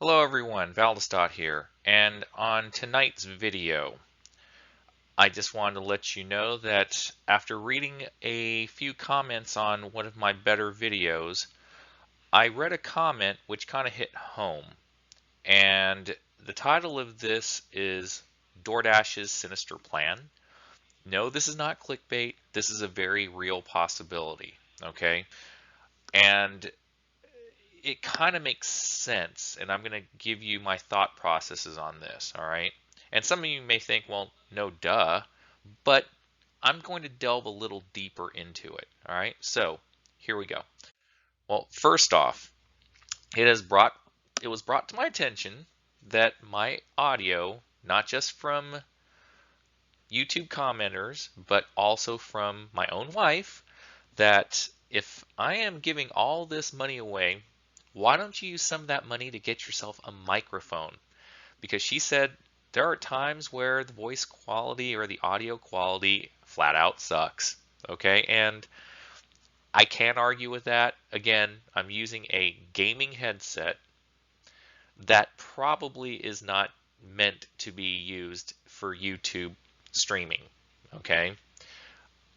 Hello everyone, Valdestot here, and on tonight's video, I just wanted to let you know that after reading a few comments on one of my better videos, I read a comment which kind of hit home, and the title of this is Doordash's Sinister Plan. No, this is not clickbait, this is a very real possibility, okay? And it kind of makes sense, and I'm going to give you my thought processes on this, all right? And some of you may think, well, no duh, but I'm going to delve a little deeper into it, all right? So here we go. Well, first off, it was brought to my attention that my audio, not just from YouTube commenters, but also from my own wife, that if I am giving all this money away, why don't you use some of that money to get yourself a microphone? Because she said there are times where the voice quality or the audio quality flat out sucks. Okay, and I can't argue with that. Again, I'm using a gaming headset that probably is not meant to be used for YouTube streaming. Okay,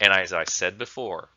and as I said before,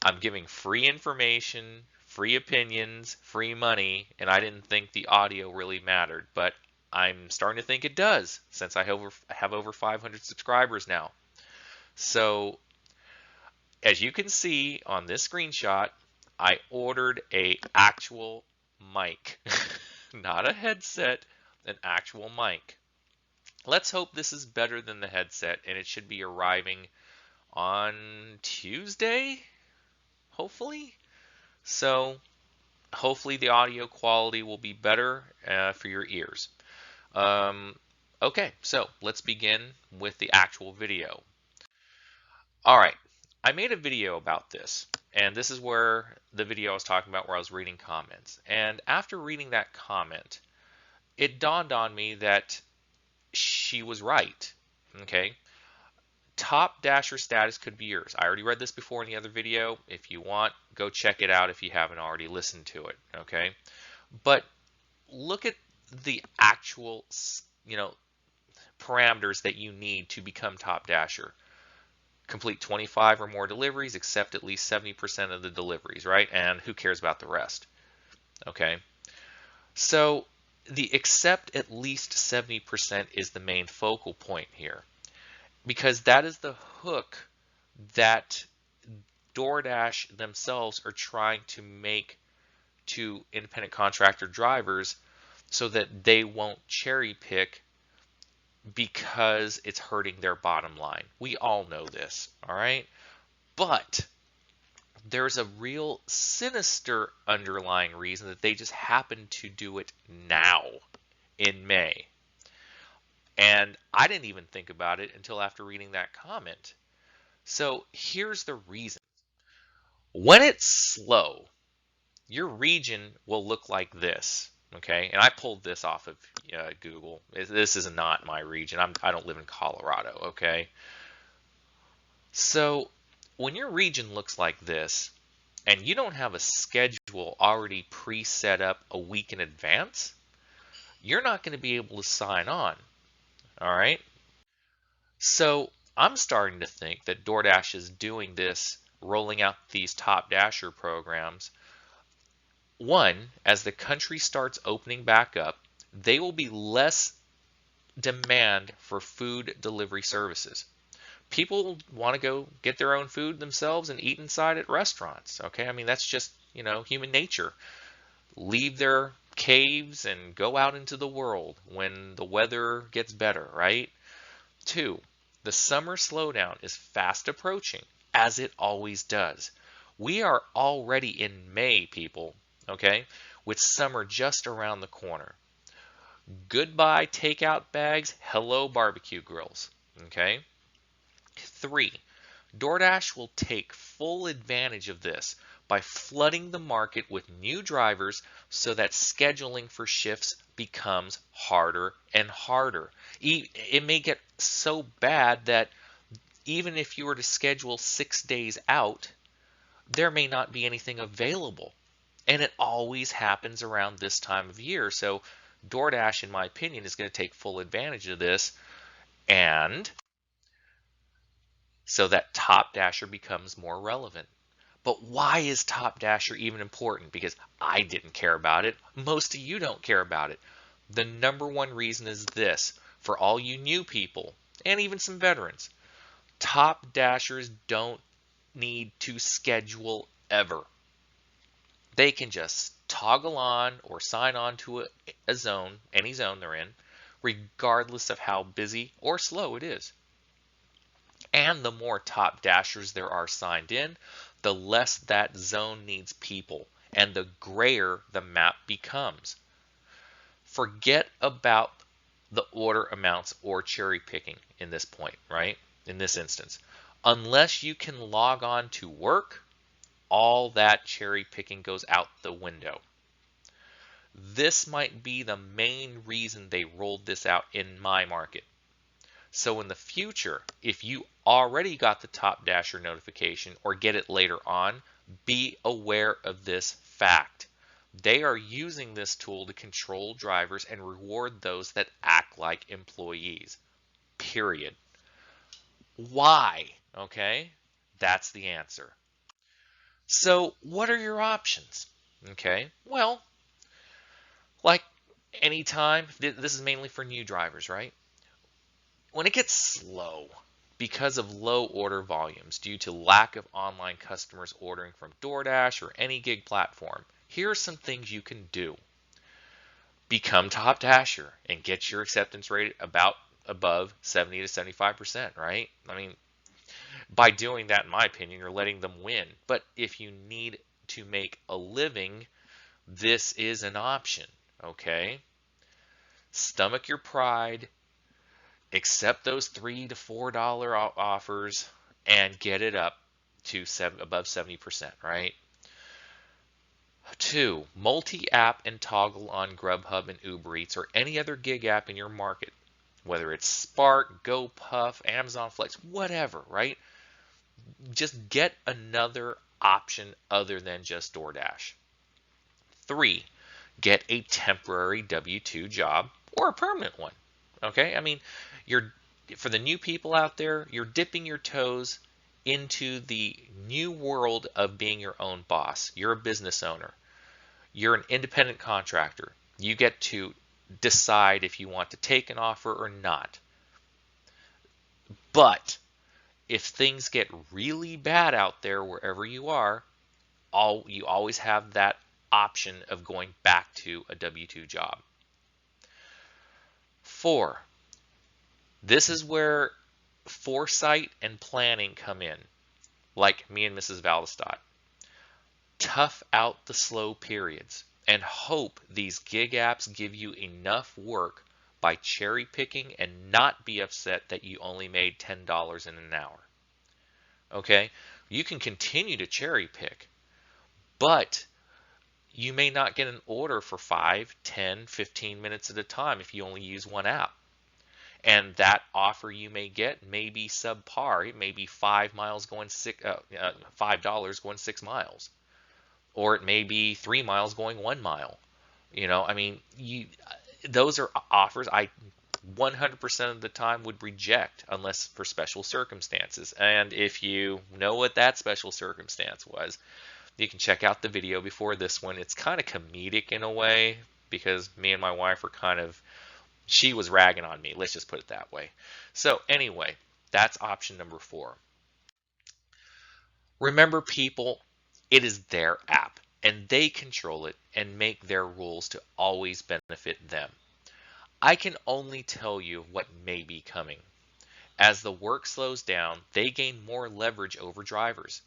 I'm giving free information, free opinions, free money, and I didn't think the audio really mattered, but I'm starting to think it does since I have over 500 subscribers now. So as you can see on this screenshot, I ordered a actual mic, not a headset, an actual mic. Let's hope this is better than the headset, and it should be arriving on Tuesday, hopefully. So hopefully the audio quality will be better for your ears. Okay, so let's begin with the actual video. All right, I made a video about this, and this is where the video I was talking about where I was reading comments. And after reading that comment, it dawned on me that she was right. Okay, top dasher status could be yours. I already read this before in the other video. If you want, go check it out if you haven't already listened to it, okay? But look at the actual, parameters that you need to become top dasher. Complete 25 or more deliveries, accept at least 70% of the deliveries, right? And who cares about the rest, okay? So the accept at least 70% is the main focal point here, because that is the hook that Doordash themselves are trying to make to independent contractor drivers so that they won't cherry pick because it's hurting their bottom line. We all know this, all right? But there's a real sinister underlying reason that they just happen to do it now in May. And I didn't even think about it until after reading that comment. So here's the reason. When it's slow, your region will look like this, okay? And I pulled this off of Google. This is not my region. I don't live in Colorado, okay? So when your region looks like this, and you don't have a schedule already pre-set up a week in advance, you're not going to be able to sign on, all right? So I'm starting to think that DoorDash is doing this, rolling out these top dasher programs. One, as the country starts opening back up, they will be less demand for food delivery services. People want to go get their own food themselves and eat inside at restaurants. Okay, I mean that's just human nature. Leave their caves and go out into the world when the weather gets better, right? Two, the summer slowdown is fast approaching, as it always does. We are already in May, people, okay, with summer just around the corner. Goodbye takeout bags, hello barbecue grills, okay? Three, DoorDash will take full advantage of this by flooding the market with new drivers so that scheduling for shifts becomes harder and harder. It may get so bad that even if you were to schedule 6 days out, there may not be anything available. And it always happens around this time of year. So DoorDash, in my opinion, is going to take full advantage of this, and so that Top Dasher becomes more relevant. But why is Top Dasher even important? Because I didn't care about it. Most of you don't care about it. The number one reason is this: for all you new people, and even some veterans, Top Dashers don't need to schedule ever. They can just toggle on or sign on to a zone, any zone they're in, regardless of how busy or slow it is. And the more Top Dashers there are signed in, the less that zone needs people, and the grayer the map becomes. Forget about the order amounts or cherry picking in this point, right? In this instance, unless you can log on to work, all that cherry picking goes out the window. This might be the main reason they rolled this out in my market. So in the future, if you already got the Top Dasher notification or get it later on, be aware of this fact. They are using this tool to control drivers and reward those that act like employees. Period. Why? Okay, that's the answer. So what are your options? Okay, well, like anytime, this is mainly for new drivers, right? When it gets slow because of low order volumes due to lack of online customers ordering from DoorDash or any gig platform, here are some things you can do. Become Top Dasher and get your acceptance rate about above 70 to 75%, right? I mean, by doing that, in my opinion, you're letting them win. But if you need to make a living, this is an option, okay? Stomach your pride, accept those $3 to $4 offers, and get it up to above 70%, right? 2, multi-app and toggle on Grubhub and Uber Eats or any other gig app in your market, whether it's Spark, GoPuff, Amazon Flex, whatever, right? Just get another option other than just DoorDash. 3, get a temporary W-2 job or a permanent one. Okay, I mean, for the new people out there, you're dipping your toes into the new world of being your own boss. You're a business owner. You're an independent contractor. You get to decide if you want to take an offer or not. But if things get really bad out there wherever you are, you always have that option of going back to a W-2 job. 4, this is where foresight and planning come in, like me and Mrs. Valdestad. Tough out the slow periods and hope these gig apps give you enough work by cherry picking and not be upset that you only made $10 in an hour. Okay, you can continue to cherry pick, but you may not get an order for 5, 10, 15 minutes at a time if you only use one app. And that offer you may get may be subpar. It may be $5 going 6 miles, or it may be 3 miles going 1 mile. You know, I mean, those are offers I 100% of the time would reject unless for special circumstances. And if you know what that special circumstance was, you can check out the video before this one. It's kind of comedic in a way because me and my wife were she was ragging on me. Let's just put it that way. So anyway, that's option number 4. Remember, people, it is their app and they control it and make their rules to always benefit them. I can only tell you what may be coming. As the work slows down, they gain more leverage over drivers.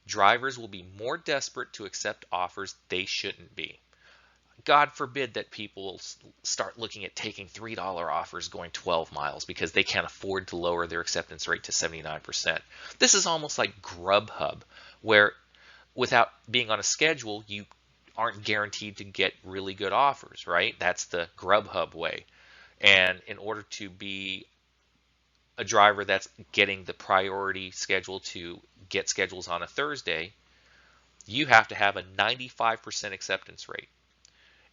Drivers will be more desperate to accept offers they shouldn't be. God forbid that people start looking at taking $3 offers going 12 miles because they can't afford to lower their acceptance rate to 79%. This is almost like Grubhub, where without being on a schedule, you aren't guaranteed to get really good offers, right? That's the Grubhub way. And in order to be a driver that's getting the priority schedule to get schedules on a Thursday, you have to have a 95% acceptance rate.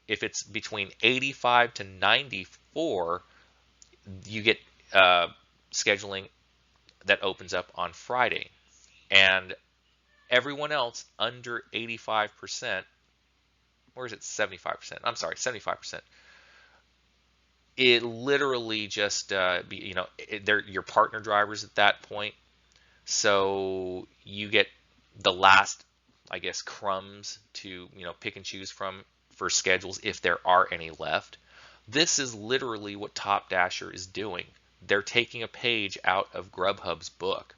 if it's between 85 to 94, you get scheduling that opens up on Friday. And everyone else under 85%, or is it 75%? I'm sorry, 75%. It literally just, they're your partner drivers at that point. So you get the last, I guess, crumbs to, pick and choose from for schedules if there are any left. This is literally what Top Dasher is doing. They're taking a page out of Grubhub's book.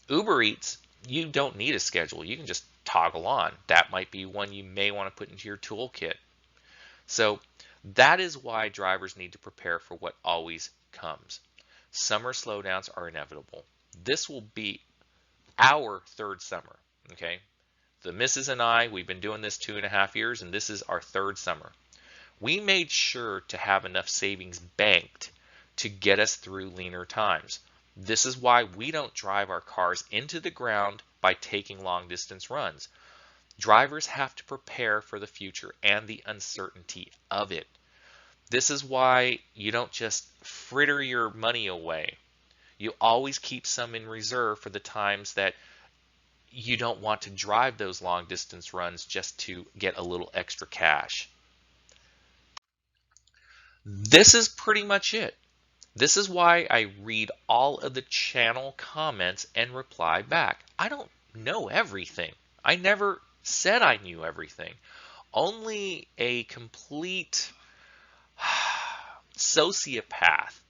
Uber Eats, you don't need a schedule. You can just toggle on. That might be one you may want to put into your toolkit. So that is why drivers need to prepare for what always comes. Summer slowdowns are inevitable. This will be our third summer, okay? The missus and I, we've been doing this 2.5 years, and this is our third summer. We made sure to have enough savings banked to get us through leaner times. This is why we don't drive our cars into the ground by taking long distance runs. Drivers have to prepare for the future and the uncertainty of it. This is why you don't just fritter your money away. You always keep some in reserve for the times that you don't want to drive those long distance runs just to get a little extra cash. This is pretty much it. This is why I read all of the channel comments and reply back. I don't know everything. I never said I knew everything. Only a complete sociopath.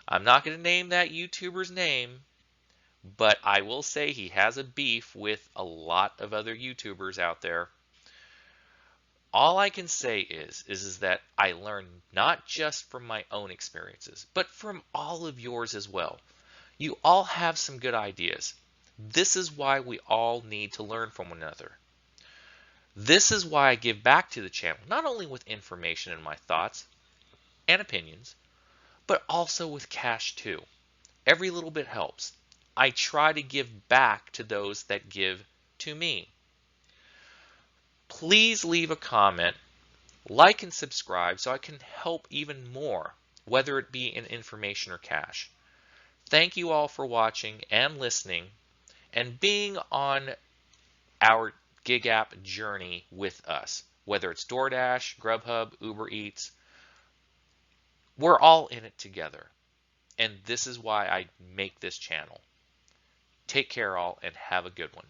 I'm not going to name that YouTuber's name, but I will say he has a beef with a lot of other YouTubers out there. All I can say is that I learned not just from my own experiences, but from all of yours as well. You all have some good ideas. This is why we all need to learn from one another. This is why I give back to the channel, not only with information and my thoughts and opinions, but also with cash too. Every little bit helps. I try to give back to those that give to me. Please leave a comment, like and subscribe so I can help even more, whether it be in information or cash. Thank you all for watching and listening and being on our gig app journey with us. Whether it's Doordash, Grubhub, Uber Eats, we're all in it together. And this is why I make this channel. Take care all and have a good one.